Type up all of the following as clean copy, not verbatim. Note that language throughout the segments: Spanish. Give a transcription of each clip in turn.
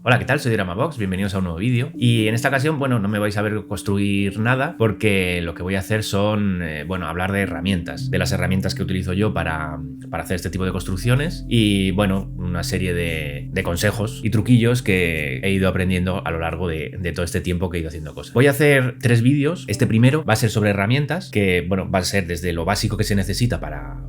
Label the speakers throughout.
Speaker 1: Hola, ¿qué tal? Soy Dramabox, bienvenidos a un nuevo vídeo. Y en esta ocasión, bueno, no me vais a ver construir nada porque lo que voy a hacer son, hablar de herramientas, de las herramientas que utilizo yo para hacer este tipo de construcciones y, bueno, una serie de consejos y truquillos que he ido aprendiendo a lo largo de todo este tiempo que he ido haciendo cosas. Voy a hacer 3 vídeos. Este primero va a ser sobre herramientas, que, bueno, va a ser desde lo básico que se necesita para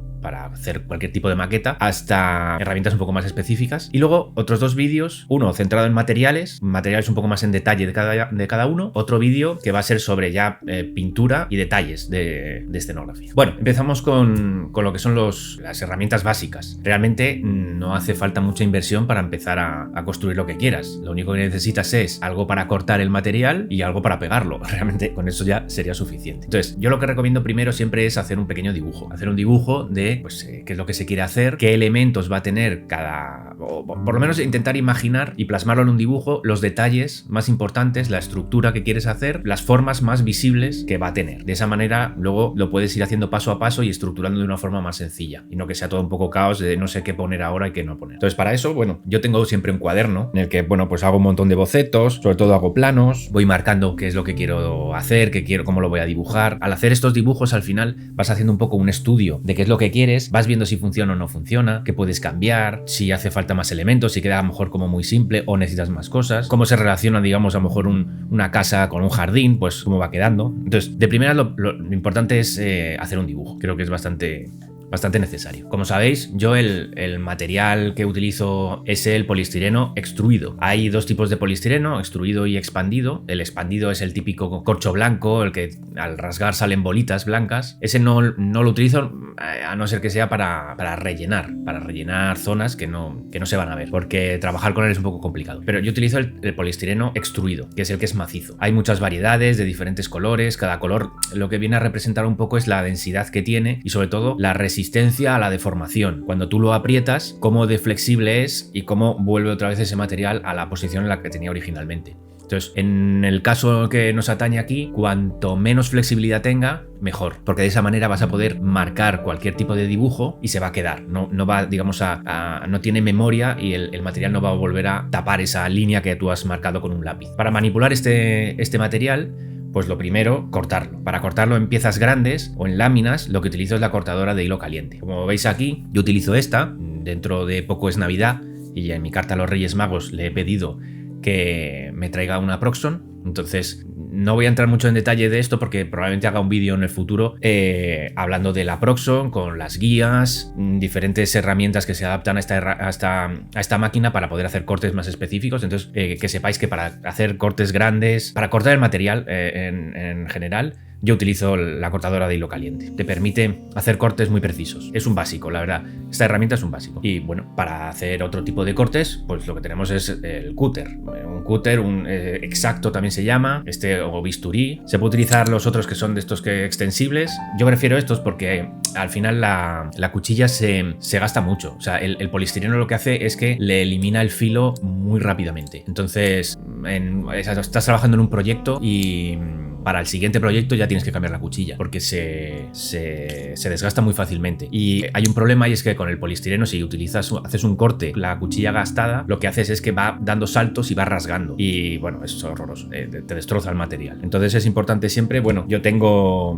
Speaker 1: hacer cualquier tipo de maqueta hasta herramientas un poco más específicas, y luego otros 2 vídeos, uno centrado en materiales un poco más en detalle de cada uno, otro vídeo que va a ser sobre ya pintura y detalles de escenografía. Bueno, empezamos con lo que son las herramientas básicas. Realmente no hace falta mucha inversión para empezar a construir lo que quieras. Lo único que necesitas es algo para cortar el material y algo para pegarlo. Realmente con eso ya sería suficiente. Entonces, yo lo que recomiendo primero siempre es hacer un pequeño dibujo, hacer un dibujo de qué es lo que se quiere hacer, qué elementos va a tener o por lo menos intentar imaginar y plasmarlo en un dibujo, los detalles más importantes, la estructura que quieres hacer, las formas más visibles que va a tener. De esa manera luego lo puedes ir haciendo paso a paso y estructurando de una forma más sencilla y no que sea todo un poco caos de no sé qué poner ahora y qué no poner. Entonces, para eso, bueno, yo tengo siempre un cuaderno en el que, bueno, pues hago un montón de bocetos, sobre todo hago planos, voy marcando qué es lo que quiero hacer, cómo lo voy a dibujar. Al hacer estos dibujos, al final vas haciendo un poco un estudio de qué es lo que quieres, vas viendo si funciona o no funciona, qué puedes cambiar, si hace falta más elementos, si queda a lo mejor como muy simple o necesitas más cosas, cómo se relaciona, digamos, a lo mejor una casa con un jardín, pues cómo va quedando. Entonces, de primera lo importante es hacer un dibujo. Creo que es bastante necesario. Como sabéis, yo el material que utilizo es el poliestireno extruido. Hay 2 tipos de poliestireno, extruido y expandido. El expandido es el típico corcho blanco, el que al rasgar salen bolitas blancas. Ese no lo utilizo a no ser que sea para rellenar zonas que no se van a ver, porque trabajar con él es un poco complicado. Pero yo utilizo el poliestireno extruido, que es el que es macizo. Hay muchas variedades de diferentes colores. Cada color lo que viene a representar un poco es la densidad que tiene y sobre todo la resistencia a la deformación. Cuando tú lo aprietas, cómo de flexible es y cómo vuelve otra vez ese material a la posición en la que tenía originalmente. Entonces, en el caso que nos atañe aquí, cuanto menos flexibilidad tenga, mejor, porque de esa manera vas a poder marcar cualquier tipo de dibujo y se va a quedar. No va, digamos, no tiene memoria y el material no va a volver a tapar esa línea que tú has marcado con un lápiz. Para manipular este material, pues lo primero, cortarlo. Para cortarlo en piezas grandes o en láminas, lo que utilizo es la cortadora de hilo caliente. Como veis aquí, yo utilizo esta. Dentro de poco es Navidad y en mi carta a los Reyes Magos le he pedido que me traiga una Proxxon. Entonces, no voy a entrar mucho en detalle de esto porque probablemente haga un vídeo en el futuro hablando de la Proxxon, con las guías, diferentes herramientas que se adaptan a esta máquina para poder hacer cortes más específicos. Entonces, que sepáis que para hacer cortes grandes, para cortar el material en general, yo utilizo la cortadora de hilo caliente. Te permite hacer cortes muy precisos. Es un básico, la verdad. Esta herramienta es un básico. Y bueno, para hacer otro tipo de cortes, pues lo que tenemos es el cúter. Un cúter, exacto también se llama, o bisturí. Se puede utilizar los otros que son de estos extensibles. Yo prefiero estos porque al final la cuchilla se gasta mucho. O sea, el poliestireno lo que hace es que le elimina el filo muy rápidamente. Entonces, estás trabajando en un proyecto y para el siguiente proyecto ya tienes que cambiar la cuchilla porque se desgasta muy fácilmente. Y hay un problema, y es que con el poliestireno, si haces un corte, la cuchilla gastada, lo que haces es que va dando saltos y va rasgando. Y bueno, eso es horroroso, te destroza el material. Entonces es importante siempre, bueno, yo tengo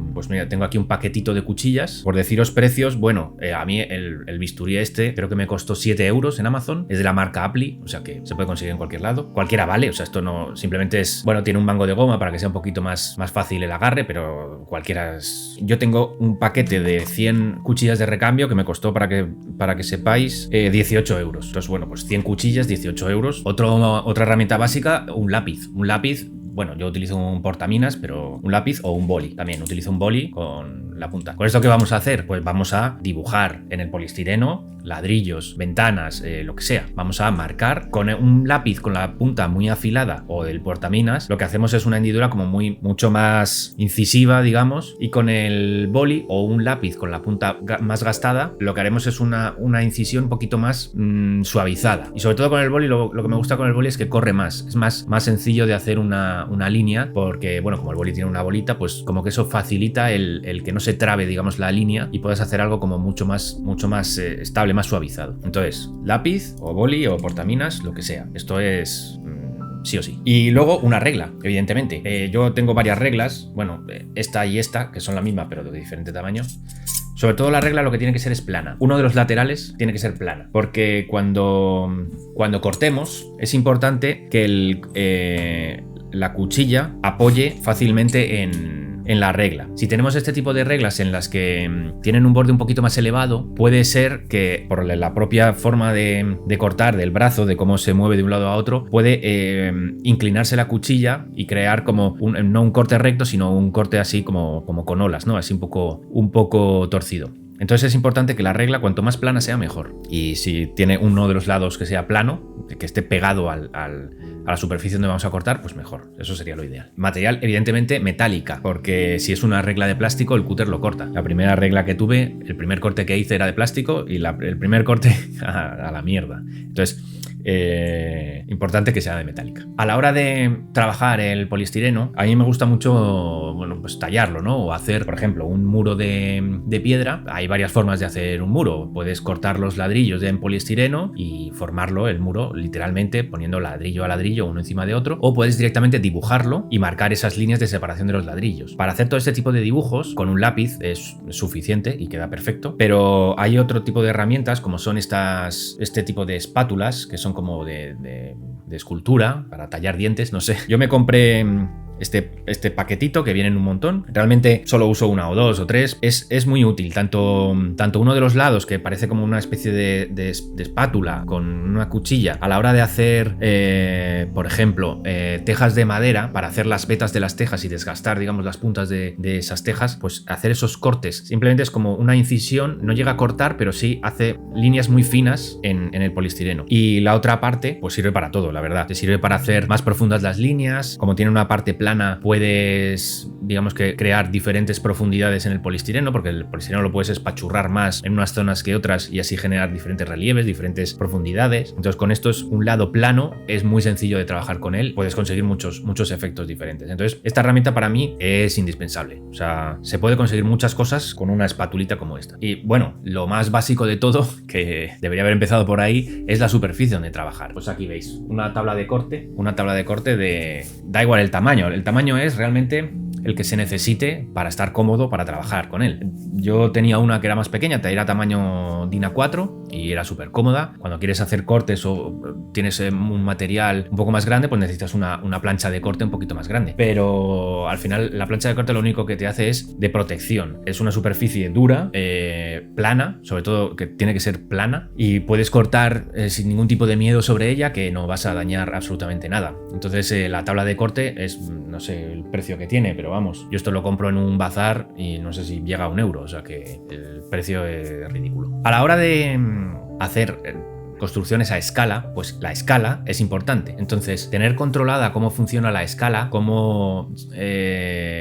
Speaker 1: aquí un paquetito de cuchillas. Por deciros precios, bueno, a mí el bisturí creo que me costó 7 euros en Amazon. Es de la marca Appli, o sea que se puede conseguir en cualquier lado. Cualquiera vale, o sea, esto no simplemente es, bueno, tiene un mango de goma para que sea un poquito más fácil el agarre, pero cualquiera es. Yo tengo un paquete de 100 cuchillas de recambio que me costó, para que sepáis, 18 euros. Entonces, bueno, pues 100 cuchillas, 18 euros. Otra herramienta básica, un lápiz. Bueno, yo utilizo un portaminas, pero un lápiz o un boli. También utilizo un boli con la punta. ¿Con esto qué vamos a hacer? Pues vamos a dibujar en el poliestireno ladrillos, ventanas, lo que sea. Vamos a marcar con un lápiz con la punta muy afilada o del portaminas. Lo que hacemos es una hendidura como mucho más incisiva, digamos, y con el boli o un lápiz con la punta más gastada, lo que haremos es una incisión un poquito más suavizada. Y sobre todo con el boli, lo que me gusta con el boli es que corre más. Es más sencillo de hacer una una línea, porque, bueno, como el boli tiene una bolita, pues como que eso facilita el que no se trabe, digamos, la línea y puedas hacer algo como mucho más estable, más suavizado. Entonces, lápiz o boli o portaminas, lo que sea. Esto es sí o sí. Y luego una regla, evidentemente. Yo tengo varias reglas, bueno, esta y esta, que son la misma pero de diferente tamaño. Sobre todo la regla lo que tiene que ser es plana. Uno de los laterales tiene que ser plana, porque cuando cortemos es importante que la cuchilla apoye fácilmente en la regla. Si tenemos este tipo de reglas en las que tienen un borde un poquito más elevado, puede ser que por la propia forma de cortar del brazo, de cómo se mueve de un lado a otro, puede inclinarse la cuchilla y crear como no un corte recto, sino un corte así como con olas, ¿no? Así un poco torcido. Entonces es importante que la regla cuanto más plana sea mejor. Y si tiene uno de los lados que sea plano, que esté pegado a la superficie donde vamos a cortar, pues mejor. Eso sería lo ideal. Material, evidentemente, metálica, porque si es una regla de plástico, el cúter lo corta. La primera regla que tuve, el primer corte que hice era de plástico y el primer corte a la mierda. Entonces, importante que sea de metálica. A la hora de trabajar el poliestireno, a mí me gusta mucho, bueno, pues tallarlo, ¿no? O hacer, por ejemplo, un muro de piedra. Hay varias formas de hacer un muro. Puedes cortar los ladrillos en poliestireno y formarlo, el muro, literalmente poniendo ladrillo a ladrillo uno encima de otro, o puedes directamente dibujarlo y marcar esas líneas de separación de los ladrillos. Para hacer todo este tipo de dibujos, con un lápiz es suficiente y queda perfecto, pero hay otro tipo de herramientas como son este tipo de espátulas que son como de escultura para tallar dientes, no sé. Yo me compré este paquetito que viene en un montón. Realmente solo uso una o dos o tres. Es muy útil, tanto uno de los lados que parece como una especie de espátula con una cuchilla a la hora de hacer, por ejemplo, tejas de madera, para hacer las vetas de las tejas y desgastar, digamos, las puntas de esas tejas, pues hacer esos cortes. Simplemente es como una incisión, no llega a cortar, pero sí hace líneas muy finas en el poliestireno. Y la otra parte, pues sirve para todo, la verdad. Te sirve para hacer más profundas las líneas. Como tiene una parte plana, puedes, digamos, que crear diferentes profundidades en el poliestireno, porque el poliestireno lo puedes espachurrar más en unas zonas que otras y así generar diferentes relieves, diferentes profundidades. Entonces, con esto es un lado plano, es muy sencillo de trabajar con él, puedes conseguir muchos efectos diferentes. Entonces, esta herramienta para mí es indispensable. O sea, se puede conseguir muchas cosas con una espatulita como esta. Y bueno, lo más básico de todo, que debería haber empezado por ahí, es la superficie donde trabajar. Pues aquí veis, una tabla de corte da igual el tamaño. El tamaño es realmente el que se necesite para estar cómodo para trabajar con él. Yo tenía una que era más pequeña, era tamaño DIN A4 y era súper cómoda. Cuando quieres hacer cortes o tienes un material un poco más grande, pues necesitas una plancha de corte un poquito más grande. Pero al final la plancha de corte lo único que te hace es de protección. Es una superficie dura, plana, sobre todo que tiene que ser plana, y puedes cortar sin ningún tipo de miedo sobre ella, que no vas a dañar absolutamente nada. Entonces la tabla de corte es, no sé el precio que tiene, pero vamos, yo esto lo compro en un bazar y no sé si llega a €1, o sea que el precio es ridículo. A la hora de hacer construcciones a escala, pues la escala es importante. Entonces, tener controlada cómo funciona la escala, cómo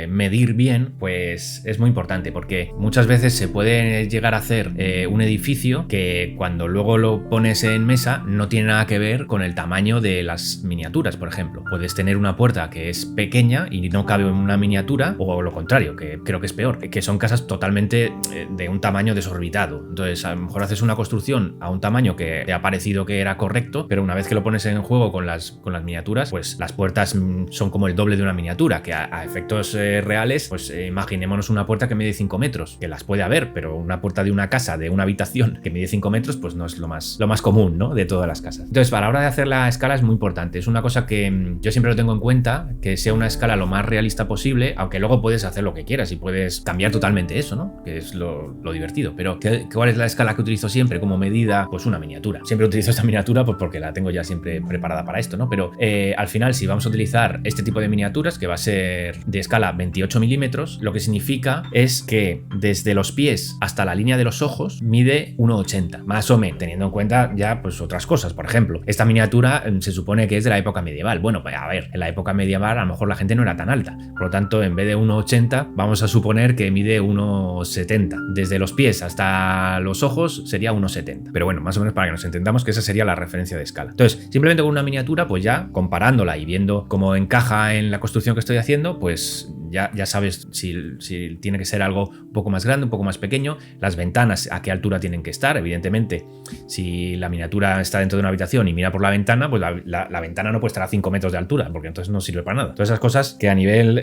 Speaker 1: medir bien, pues es muy importante, porque muchas veces se puede llegar a hacer un edificio que cuando luego lo pones en mesa no tiene nada que ver con el tamaño de las miniaturas, por ejemplo. Puedes tener una puerta que es pequeña y no cabe en una miniatura, o lo contrario, que creo que es peor, que son casas totalmente de un tamaño desorbitado. Entonces, a lo mejor haces una construcción a un tamaño que te ha parecido que era correcto, pero una vez que lo pones en juego con las miniaturas, pues las puertas son como el doble de una miniatura, que a efectos reales, pues imaginémonos una puerta que mide 5 metros, que las puede haber, pero una puerta de una casa, de una habitación que mide 5 metros, pues no es lo más común, ¿no?, de todas las casas. Entonces, a la hora de hacer la escala es muy importante. Es una cosa que yo siempre lo tengo en cuenta, que sea una escala lo más realista posible, aunque luego puedes hacer lo que quieras y puedes cambiar totalmente eso, ¿no?, que es lo divertido. Pero ¿cuál es la escala que utilizo siempre como medida? Pues una miniatura. Siempre utilizo esta miniatura pues porque la tengo ya siempre preparada para esto, ¿no? Pero al final, si vamos a utilizar este tipo de miniaturas, que va a ser de escala 28 milímetros, lo que significa es que desde los pies hasta la línea de los ojos mide 1,80, más o menos, teniendo en cuenta ya pues otras cosas. Por ejemplo, esta miniatura se supone que es de la época medieval. Bueno, pues a ver, en la época medieval a lo mejor la gente no era tan alta, por lo tanto, en vez de 1,80 vamos a suponer que mide 1,70. Desde los pies hasta los ojos sería 1,70, pero bueno, más o menos para que nos entendamos entendamos que esa sería la referencia de escala. Entonces, simplemente con una miniatura, pues ya comparándola y viendo cómo encaja en la construcción que estoy haciendo, pues ya sabes si tiene que ser algo un poco más grande, un poco más pequeño, las ventanas a qué altura tienen que estar. Evidentemente, si la miniatura está dentro de una habitación y mira por la ventana, pues la ventana no puede estar a 5 metros de altura, porque entonces no sirve para nada. Todas esas cosas que a nivel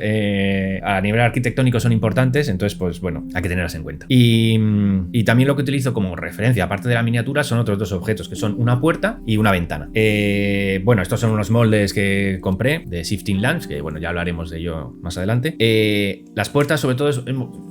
Speaker 1: arquitectónico son importantes, entonces pues bueno, hay que tenerlas en cuenta. Y también lo que utilizo como referencia, aparte de la miniatura, son otros dos objetos, que son una puerta y una ventana. Bueno, estos son unos moldes que compré de Shifting Lamps, que bueno, ya hablaremos de ello más adelante. Las puertas, sobre todo,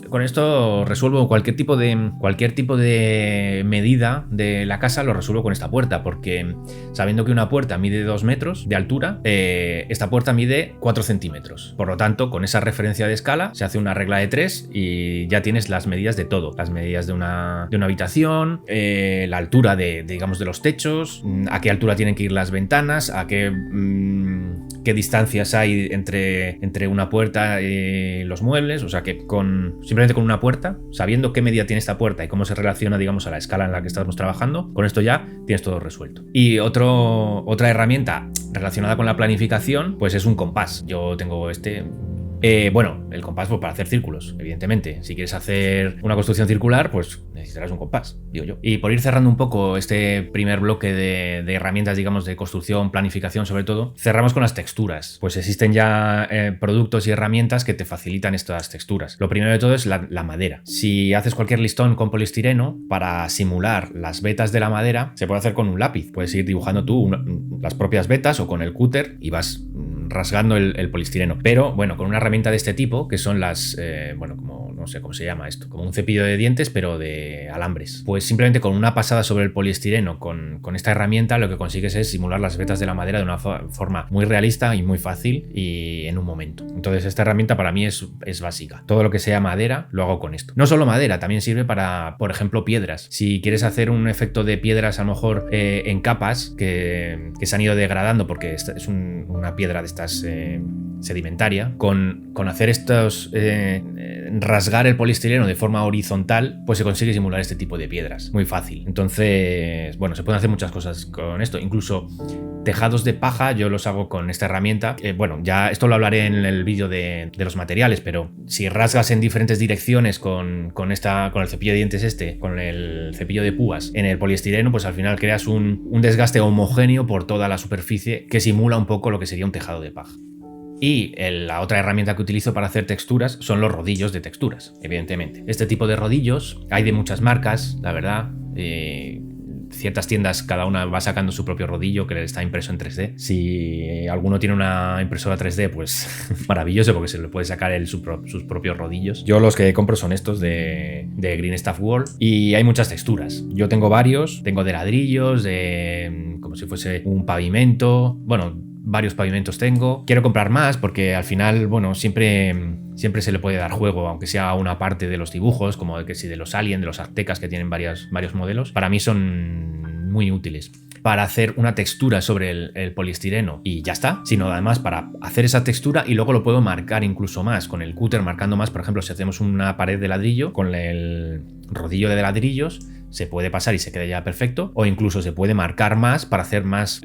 Speaker 1: con esto resuelvo cualquier tipo de medida de la casa, lo resuelvo con esta puerta, porque sabiendo que una puerta mide 2 metros de altura, esta puerta mide 4 centímetros. Por lo tanto, con esa referencia de escala, se hace una regla de 3 y ya tienes las medidas de todo. Las medidas de una habitación, la altura digamos, de los techos, a qué altura tienen que ir las ventanas, a qué distancias hay entre una puerta y los muebles. O sea que simplemente con una puerta, sabiendo qué medida tiene esta puerta y cómo se relaciona, digamos, a la escala en la que estamos trabajando, con esto ya tienes todo resuelto. Y otra herramienta relacionada con la planificación, pues es un compás. Yo tengo bueno, el compás pues para hacer círculos, evidentemente. Si quieres hacer una construcción circular, pues necesitarás un compás, digo yo. Y por ir cerrando un poco este primer bloque de herramientas, digamos, de construcción, planificación sobre todo, cerramos con las texturas. Pues existen ya productos y herramientas que te facilitan estas texturas. Lo primero de todo es la madera. Si haces cualquier listón con poliestireno, para simular las vetas de la madera, se puede hacer con un lápiz. Puedes ir dibujando tú las propias vetas o con el cúter y vas rasgando el poliestireno. Pero bueno, con una herramienta de este tipo, que son bueno, como no sé cómo se llama esto, como un cepillo de dientes, pero de alambres. Pues simplemente con una pasada sobre el poliestireno, con esta herramienta, lo que consigues es simular las vetas de la madera de una forma muy realista y muy fácil y en un momento. Entonces esta herramienta para mí es básica. Todo lo que sea madera lo hago con esto. No solo madera, también sirve para, por ejemplo, piedras. Si quieres hacer un efecto de piedras a lo mejor en capas que se han ido degradando porque es una piedra de estas sedimentaria, con hacer estos rasgar el poliestireno de forma horizontal, pues se consigue simular este tipo de piedras muy fácil. Entonces, bueno, se pueden hacer muchas cosas con esto, incluso tejados de paja yo los hago con esta herramienta. Bueno, ya esto lo hablaré en el vídeo de los materiales, pero si rasgas en diferentes direcciones con el cepillo de dientes con el cepillo de púas en el poliestireno, pues al final creas un desgaste homogéneo por toda la superficie que simula un poco lo que sería un tejado de paja. Y la otra herramienta que utilizo para hacer texturas son los rodillos de texturas, evidentemente. Este tipo de rodillos hay de muchas marcas, la verdad. Ciertas tiendas, cada una va sacando su propio rodillo que está impreso en 3D. Si alguno tiene una impresora 3D, pues maravilloso, porque se le puede sacar sus propios rodillos. Yo los que compro son estos de Green Stuff World y hay muchas texturas. Yo tengo varios, tengo de ladrillos, como si fuese un pavimento, bueno, varios pavimentos tengo. Quiero comprar más porque al final, bueno, siempre se le puede dar juego, aunque sea a una parte de los dibujos, como de los Alien, de los Aztecas, que tienen varios modelos. Para mí son muy útiles para hacer una textura sobre el poliestireno y ya está, sino además para hacer esa textura y luego lo puedo marcar incluso más, con el cúter marcando más. Por ejemplo, si hacemos una pared de ladrillo, con el rodillo de ladrillos se puede pasar y se queda ya perfecto, o incluso se puede marcar más para hacer más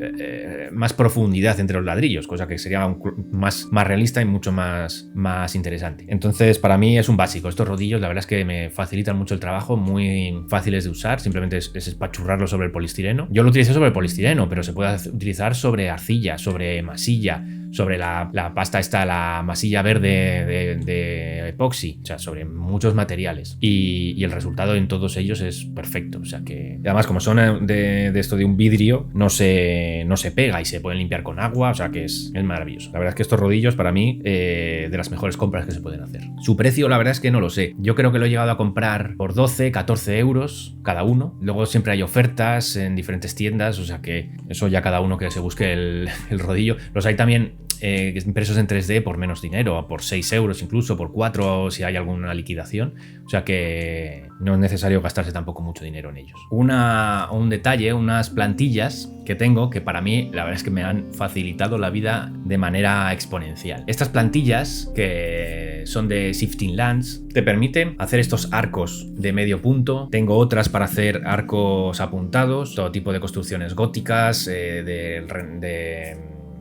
Speaker 1: profundidad entre los ladrillos, cosa que sería más realista y mucho más interesante. Entonces, para mí es un básico. Estos rodillos, la verdad es que me facilitan mucho el trabajo, muy fáciles de usar, simplemente es espachurrarlo sobre el poliestireno. Yo lo utilizo sobre el poliestireno, pero se puede utilizar sobre arcilla, sobre masilla, sobre la pasta la masilla verde de epoxi, o sea, sobre muchos materiales. Y el resultado en todos ellos es perfecto. O sea que, además, como son de esto de un vidrio, no se pega y se pueden limpiar con agua. O sea que es maravilloso. La verdad es que estos rodillos, para mí, de las mejores compras que se pueden hacer. Su precio, la verdad es que no lo sé. Yo creo que lo he llegado a comprar por 12, 14 euros cada uno. Luego siempre hay ofertas en diferentes tiendas. O sea que eso ya cada uno que se busque el rodillo. Los hay también impresos en 3D por menos dinero, por 6 euros incluso, por 4 si hay alguna liquidación. O sea que no es necesario gastarse tampoco mucho dinero en ellos. Un detalle, unas plantillas que tengo que para mí la verdad es que me han facilitado la vida de manera exponencial. Estas plantillas, que son de Shifting Lands, te permiten hacer estos arcos de medio punto. Tengo otras para hacer arcos apuntados, todo tipo de construcciones góticas,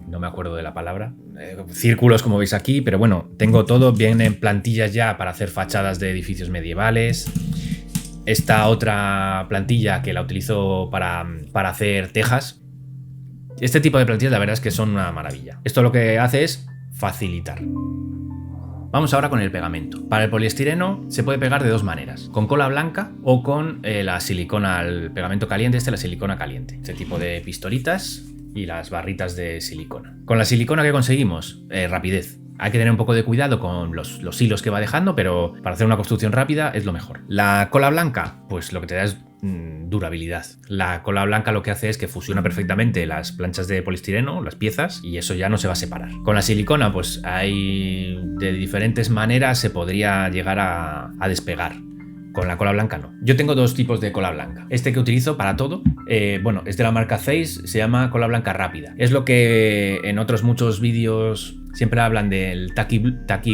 Speaker 1: no me acuerdo de la palabra, círculos como veis aquí, pero bueno, tengo todo bien en plantillas ya para hacer fachadas de edificios medievales. Esta otra plantilla que la utilizo para hacer tejas. Este tipo de plantillas la verdad es que son una maravilla. Esto lo que hace es facilitar. Vamos ahora con el pegamento. Para el poliestireno se puede pegar de dos maneras, con cola blanca o con la silicona, el pegamento caliente, la silicona caliente. Este tipo de pistolitas y las barritas de silicona. Con la silicona, ¿qué conseguimos? Rapidez. Hay que tener un poco de cuidado con los hilos que va dejando, pero para hacer una construcción rápida es lo mejor. La cola blanca, pues lo que te da es durabilidad. La cola blanca lo que hace es que fusiona perfectamente las planchas de poliestireno, las piezas, y eso ya no se va a separar. Con la silicona, pues hay de diferentes maneras se podría llegar a despegar. Con la cola blanca no. Yo tengo dos tipos de cola blanca. Este que utilizo para todo, es de la marca Zeiss, se llama cola blanca rápida. Es lo que en otros muchos vídeos siempre hablan del Tacky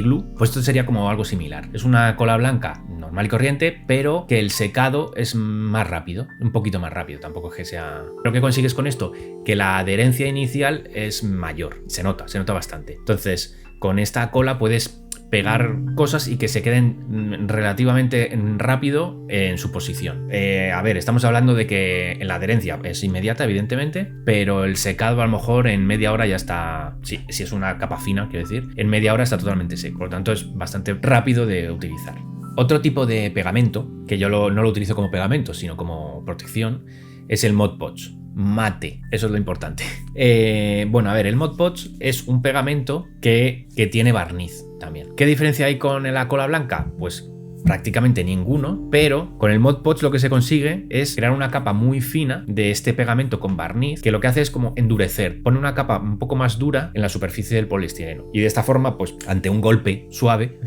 Speaker 1: Glue, pues esto sería como algo similar. Es una cola blanca normal y corriente, pero que el secado es más rápido, un poquito más rápido, tampoco es que sea... ¿Pero qué consigues con esto? Que la adherencia inicial es mayor, se nota bastante. Entonces, con esta cola puedes pegar cosas y que se queden relativamente rápido en su posición. A ver, estamos hablando de que la adherencia es inmediata, evidentemente, pero el secado a lo mejor en media hora ya está, si es una capa fina, quiero decir, en media hora está totalmente seco, por lo tanto es bastante rápido de utilizar. Otro tipo de pegamento, que yo no lo utilizo como pegamento, sino como protección, es el Mod Podge. Mate, eso es lo importante. El Mod Podge es un pegamento que tiene barniz también. ¿Qué diferencia hay con la cola blanca? Pues prácticamente ninguno, pero con el Mod Podge lo que se consigue es crear una capa muy fina de este pegamento con barniz, que lo que hace es como endurecer, pone una capa un poco más dura en la superficie del poliestireno, y de esta forma, pues ante un golpe suave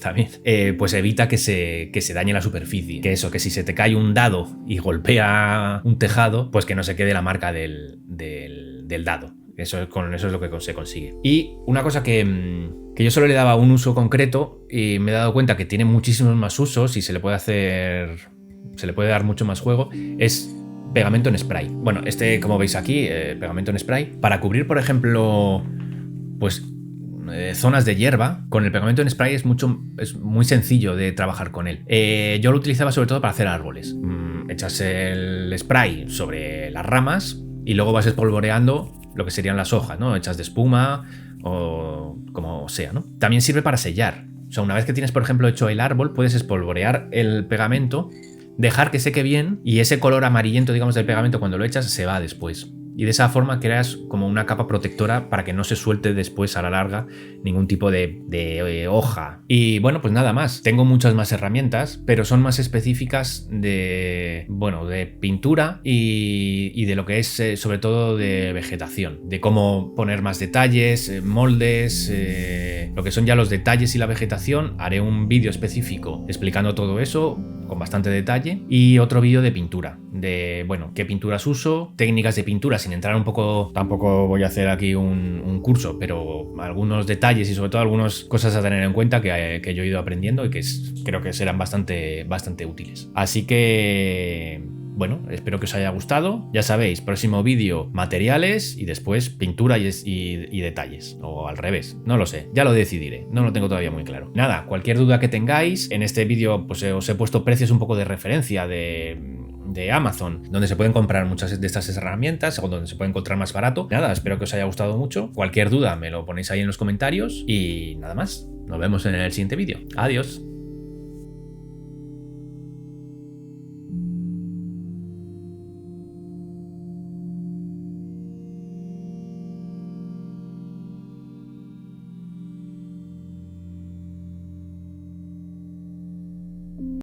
Speaker 1: también, pues evita que se dañe la superficie, que si se te cae un dado y golpea un tejado, pues que no se quede la marca del dado. Con eso es lo que se consigue. Y una cosa que yo solo le daba un uso concreto y me he dado cuenta que tiene muchísimos más usos y se le puede dar mucho más juego, es pegamento en spray. Bueno, como veis aquí, pegamento en spray, para cubrir, por ejemplo, pues zonas de hierba, con el pegamento en spray es muy sencillo de trabajar con él. Yo lo utilizaba sobre todo para hacer árboles. Echas el spray sobre las ramas y luego vas espolvoreando lo que serían las hojas, ¿no? Hechas de espuma o como sea, ¿no? También sirve para sellar. O sea, una vez que tienes, por ejemplo, hecho el árbol, puedes espolvorear el pegamento, dejar que seque bien y ese color amarillento, digamos, del pegamento cuando lo echas se va después. Y de esa forma creas como una capa protectora para que no se suelte después a la larga ningún tipo de hoja. Y bueno, pues nada más. Tengo muchas más herramientas, pero son más específicas de pintura y de lo que es sobre todo de vegetación. De cómo poner más detalles, moldes, lo que son ya los detalles y la vegetación. Haré un vídeo específico explicando todo eso con bastante detalle y otro vídeo de pintura. De, qué pinturas uso, técnicas de pintura, sin entrar un poco, tampoco voy a hacer aquí un curso, pero algunos detalles y sobre todo algunas cosas a tener en cuenta que yo he ido aprendiendo y que creo que serán bastante útiles. Así que, espero que os haya gustado. Ya sabéis, próximo vídeo materiales y después pintura y detalles, o al revés, no lo sé, ya lo decidiré, no lo tengo todavía muy claro. Nada, cualquier duda que tengáis, en este vídeo pues os he puesto precios un poco de referencia de Amazon, donde se pueden comprar muchas de estas herramientas o donde se puede encontrar más barato. Nada, espero que os haya gustado mucho. Cualquier duda me lo ponéis ahí en los comentarios y nada más. Nos vemos en el siguiente vídeo. Adiós.